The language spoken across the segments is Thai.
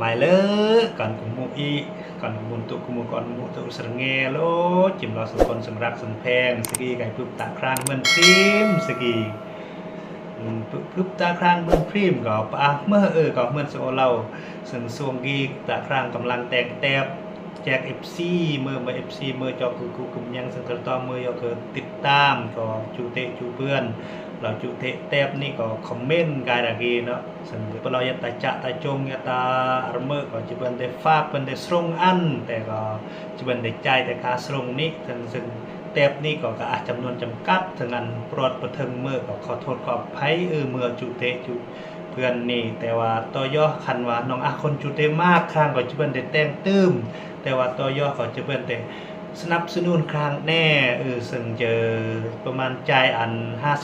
mai le kan kumu i kan untuk kumu kon mu tu srenge lo chim lo sung kon sung rak sung pheng segi kai pup ta krang men prim segi pup ta krang men prim ก็ปะเมื่อก็เหมือนโซเราซึ่งช่วงกีตะครั้งกำลังแตกแตบแจก FC เมื่อ FC เมื่อจอกูกุมยังซึ่งต่อเมื่อยก็ติดตามก็จูเตจูเพื่อนเราจูเตแตบนี่ก็คอมเมนต์กายดากีเนาะซึ่งเราอยากตะจะตะจงอยากตะอรเมอก็จะเป็นได้ฝากเป็นได้สรงอันแต่ก็จะเป็นได้จ่ายแต่ค่าสรงนี้ซึ่งแตบนี่ก็อาจจำนวนจำกัดถึงอันโปรดประทึงเมื่อก็ขอโทษขออภัยเมื่อจูเตจูเพื่อนนี่แต่ว่าต่อย่อคันว่าน้องคนจูเตมากครั้งก็จะเป็นได้แต่งตื้มแต่ว่าต่อย่อก็จะเป็นได้สนับสนุนครั้งแน่ซึ่งเจอประมาณจ่ายอัน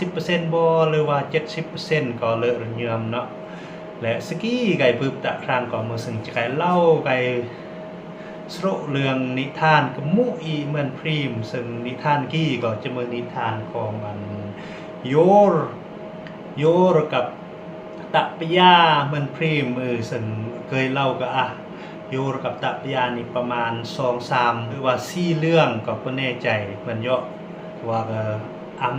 50% บ่หรือว่า 70% ก็เลอะเยือมเนาะและสกี้ไก่ปึ๊บตะครั้งก็มื้อซึ่งจะไก่เล่าไก่สรุเรื่องนิทานกับมุอีเหมือนพรีมซึ่งนิทานกี้ก็จะเหมือนนิทานของอันโยรกับตะปยาเหมือนพรีมซึ่งเคยเล่าก็โยรกับตะปยานี่ประมาณ 2-3 หรือว่า4เรื่องก็บ่แน่ใจเหมือนเยอะว่าก็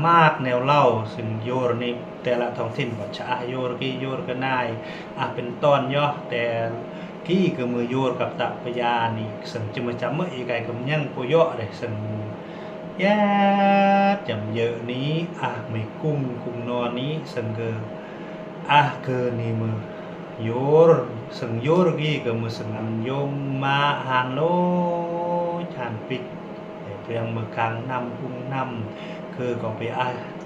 มากแนวเล่าซึ่งโยรนี่แต่ละท้องถิ่นก็จะโยรกี้โยรก็นายเป็นตอนย่อแต่กี้ก็มือโยรกับตะปยานี่ซึ่งจะมาจำเมื่ออีกไกก็ยังบ่เยอะเลยซึ่งยาจำเยอะนี้มีกุ้งนอนนี้ซึ่งก็เกินนี่มือโยรซึ่งโยรกี้ก็มือซึ่งยมมาหานโลชานปิกเพียงมือกลางนำกุ้งนำคือก็ไป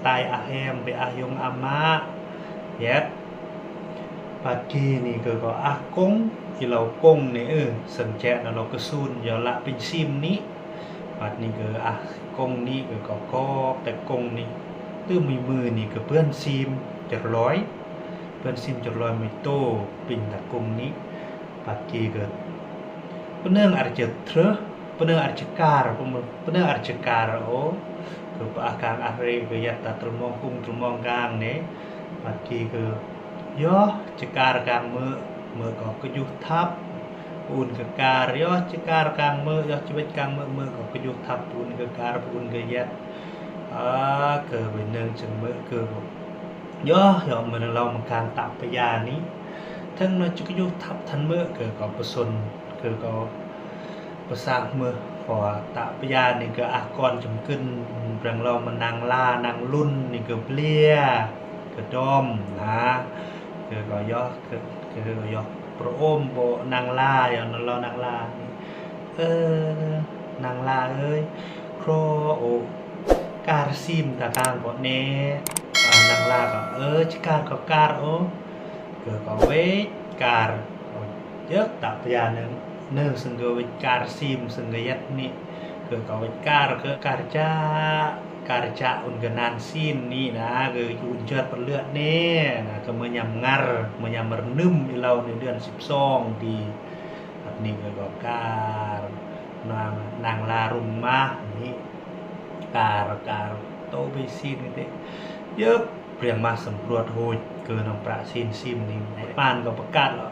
ตายแฮมไปยงมาเย็ดปัจกีนี่ก็กงที่เรากงนี่สังแจนะเราก็ซูนอย่าละเป็นซิมนี้ปัจนี้ก็กงนี่ก็แต่กงนี่ตื้อมีมือนี่ก็เพื่อนซิม700เพื่อนซิม700มีโตปิ่นตะกงนี้ปัจกีก็เพิ่นอาจจะเถอะเพิ่นอาจจะการเพิ่นอาจจะการโอคือปะกลางอาเรก็ยัดตะตรมองกุ้งตรมองกลางนี่ปัจกีก็ย่อจะการกลางมือก็ยุทับอุ่นก็การย่อจะการกลางมือย่อจะเป็นกลางมือก็ยุทับอุ่นก็การอุ่นก็ยัดเกิดเป็นเนืองจังมือเกิดย่อเหมือนเรามันการตะปยานี้ทั้งนั้นจะยุทับทันมือเกิดก็ประสนเกิดก็ประสางมือพอตะปยานี่ก็ก่อนจำขึ้นเรื่องเรามันนางล่านางรุ่นนี่ก็เปลี่ยก็ดอมนะก็ย่อก็ย่อพระอมบ่นางลาอย่างเรานางลานี่นางลาเอ้ยครโอการซิมตะกางบ่แน่นางลาก็จิการก็การโอก็เวการเยอะตะปยานึงซึ่งก็เวการซิมซึ่งก็ยัดนี่ก็เวการก็การจะอุ่นกันนานสิ้นนี่นะคืออุ่นเจิดเป็นเลือดแน่นะก็มายำงัรมายำมรนึ่มเราในเดือน12ดีแบบนี้ก็การนางลารุมมานี่การโตไปสิ้นนี่เยอะเปลี่ยนมาสำรวจโหดเกินน้องประสินซิมนี่ปานก็ประกาศว่า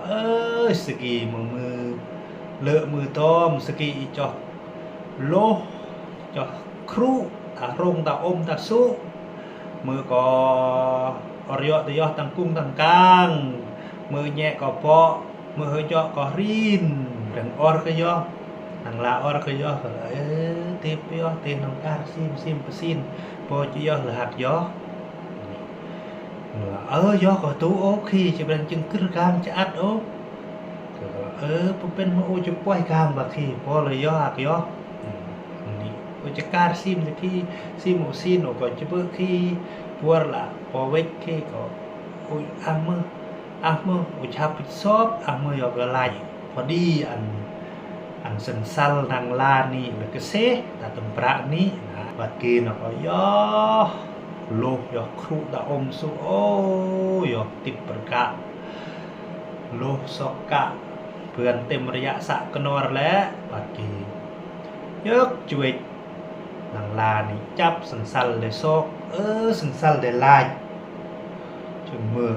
สกีมือเลอะมือต้มสกีจอกโลจอกครูตารงตาอมตาสุมือก็อรยตยอตังกุ้งตังกลางมือแยะก็เปาะมือเฮยอก็รีนดังออรก็ยอนังลาออรก็ยอเทปยอเทนองการซิมปะซินพอจะยอหรือหักยอยอก็ตู้โอเคจะเป็นจึงขึ้นกลางจะอัดเป็นมาโอจะปล่อยกลางบางทีพอเลยยอหักยอจะการซิมที่ซิมซินก็จะเบิกที่พัวละพอเวกที่ก็มือชาปิดซอบมือยอกไหลพอดีอันสันซัลนางลานี่แล้วก็เซตาตมปรานี้นะบัดกีนก็ย่อโลกยอกครูตาอมสุยอกติดประกาศโลกสอกกะเพื่อนเต็มระยะสะกนอรแล้วบัดกียกจุยนางลานี่จับสันซัลเลยซอกสันซัลได้ลายจนมือ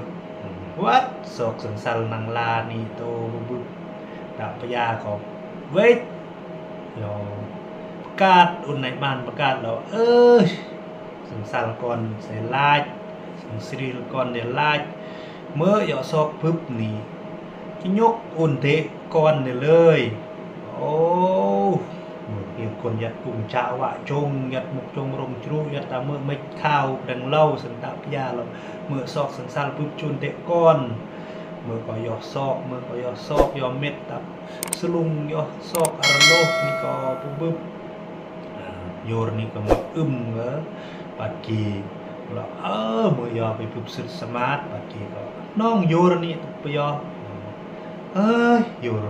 วัดซอกสันซัลนางลานี่โตบึ ตะปยาก็เวทเราประกาศอุ่นในบ้านประกาศเราสังสารก่อนใส่ลายสังสิริก่อนเดี๋ยวลายเมื่อยอซอกปึ๊บนี่ที่ยกอุ่นเตะก่อนเลยโอ้เกี่ยวคนยัดกลุ่มชาวะจงยัดมุกจงรงจรูยัดตาเมื่อไม่ข้าวดังเล่าสันตะพยาเราเมื่อซอกสังสารปึ๊บจุนเตะก้อนเมื่อก็ยอซอกเมื่อก็ยอซอกยอเม็ดตับสลุงยอซอกอารโลกนี่ก็ปึ๊บโยรนี่ก็มาเหรอปัดกีแล้วเมื่อยอไปปึ๊บสุดสมาร์ทปัดกีก็น้องโยรนี่ไปยอโยร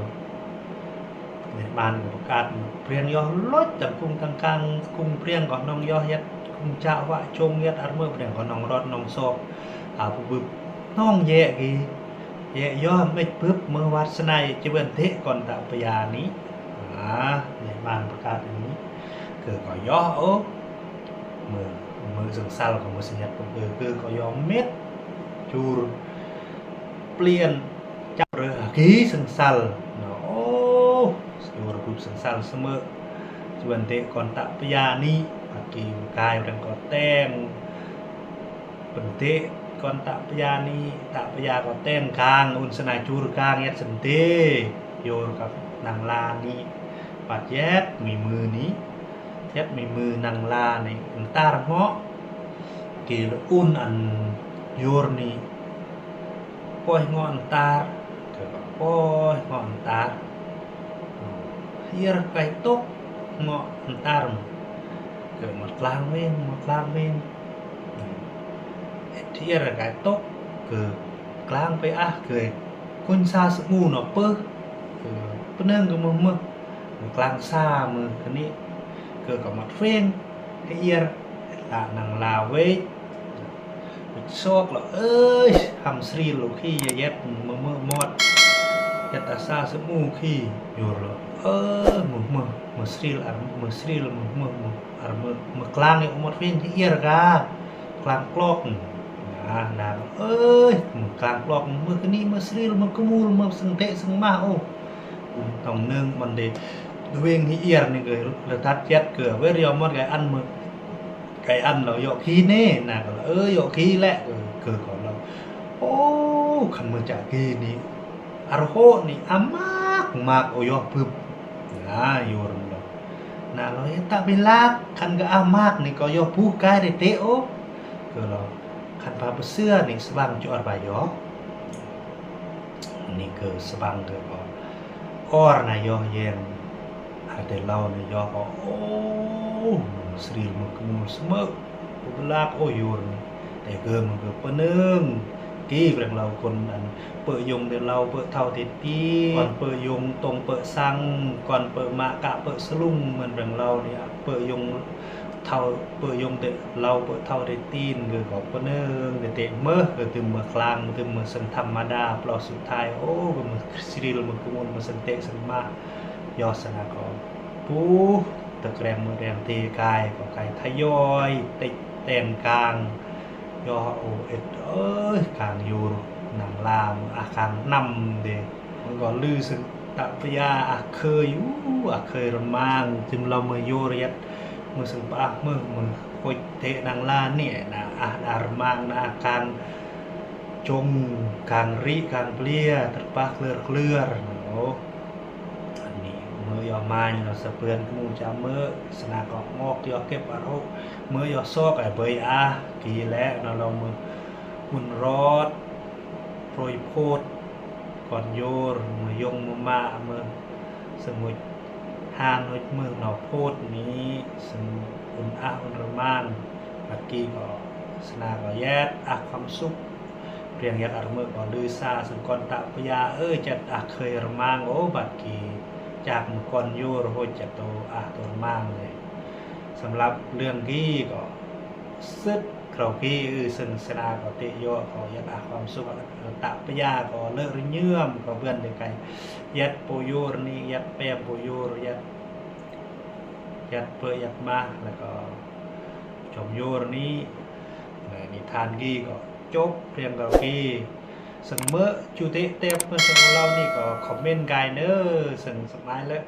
ในบ้านประกาศเปลี่ยนยอลดจากกรุงกลางกรุงเปลี่ยนก่อนน้องยอยัดกรุงเจ้าวะชงยัดอาร์เมอร์เปลี่ยนก่อนน้องรถน้องซอกปึ๊บน้องแย่กีแย่ยอไม่ปึ๊บเมื่อวัดสนัยจะเว้นเทะก่อนตะปยานี้ในบ้านประกาศอย่างนี้คือก็ย่อมือสังสารของมือสัญญาของคือก็ย่อเม็ดจูรเปลี่ยนจับเรือกี้สังสารโอ้จูรปุ๊บสังสารเสมอจวนเตะก่อนตะปยานี้ปกีกายดังก็แต้งเป็นเตะก่อนตะปยานี้ตะปยาก็แต้งกลางอุนสนายจูรกลางยัดสันเตโยรกับนางลานี้ปัดแยดมีมือนี้เฮ็ดมีมือนางลาในอันตาเหาะกีลอุ่นอันโยรนี่ป้อยงอนตาก็ป้อยงอนตาเฮียรไก่ตกเงาะอันตาเกิดหมดกลางเว้นเฮียรไก่ตกเกิดกลางไปเกิดคุณซาสมูเนาะเปิ้ปะเนื่องกับมือกลางซามือคันนี้เกิดกับมัดเฟ้งให้เอียร์นางลาเวทซอกแล้วทำสรีโลขี้เย็ดมือมอดยัดตาซาสมูขี้อยู่แล้วมือสรีลมืออกลางเนี่ยมัดเฟ้งให้เอียร์กากลางกลอกนางมือกลางกลอกมือคันนี้มือสรีลมือกมูลมือสังเตะสังมาต้องเนื่องมันเด็ดด้วยที่เอียร์นี่เกิดระทัดยัดเกิดเวรียมอดไก่อันมือไก่อันเราโยกขี้เน่นะก็โยกขี้แหละเกิดของเราขันมือจากขี้นี่อารโหนี่มากโยกปึ๊บโยรเราเราตะเป็นลากขันก็มากนี่ก็โยกผู้กายได้เตะเกิดเราขันพาไปเสื้อนี่สว่างจอดใบยอนี่เกิดสว่างเกิดก็นายอเย็นada lau ni yo Sri Mukmul semek belak yurแต่เกิมก็ปะนึงกี้แรงเราคนอันเปิดยงเดเราเปิดเท่าติตีก่อนเปิดยงตรงเปิดสังก่อนเปิดมากะเปิดสลุงเหมือนแรงเราเนี่ยเปิดยงเท่าเปิดยงเดเราเปิดเท่าติตีนคือก็ปะนึงเตะเมื่อคือตึมเมื่อกลางตึมเมื่อสันธรรมดาปลอสุดท้ายก็มันสิริลมันกุมลมันสันเตะสันมายอสนาก็ตะแกรงมือแรงตีกายก็ไก่ทยอยติดแต้มกลางยอกลางอยู่หนังลามกลางนำเด็กมันก็ลือสึกตะพยาเคยรมังจึงเราเมื่อโยรยัดมือสึกปะมือคอยเตะหนังลาเนี่ยนะอารมังนะกลางจงกลางริกลางเปลี่ยตะปะเคลือมือยอมายเราสะเปือนกมูจะเมื่อสนากอกงอกยอเก็บอารมณ์เมื่อยอซอกเบยกีแล้วเรามือหุ่นรอดโปรยโพดก่อนโยรมือยงมือมามือสมุดฮานมือหนอโพดนี้สมุดอุ่นอุ่นระมานปักกีก็สนากอกแยดความสุขเรียงยัดอารมณ์ก็ลือซาสุกรตะพยาจัดเคยระมังบัดกีจากมือก่อนโยรโหจัดตัวมากเลยสำหรับเรื่องกี้ก็ซึดเรากี้ซึ่งสนาก็เตโยก็ยัดความสุขตะปยาก็เลิกเยื่อมก็เพื่อนเดียวกันยัดโปโยรนี่ยัดแปมโปโยรยัดเปยัดมาแล้วก็ชมโยรนี้นิทานกี้ก็จบเพียงเรากี้ ซึ่งเมื่อจุเตะเตบเมื่อสังเรานี่ก็คอมเมนต์กายเนอซึ่งสมัยแล้ว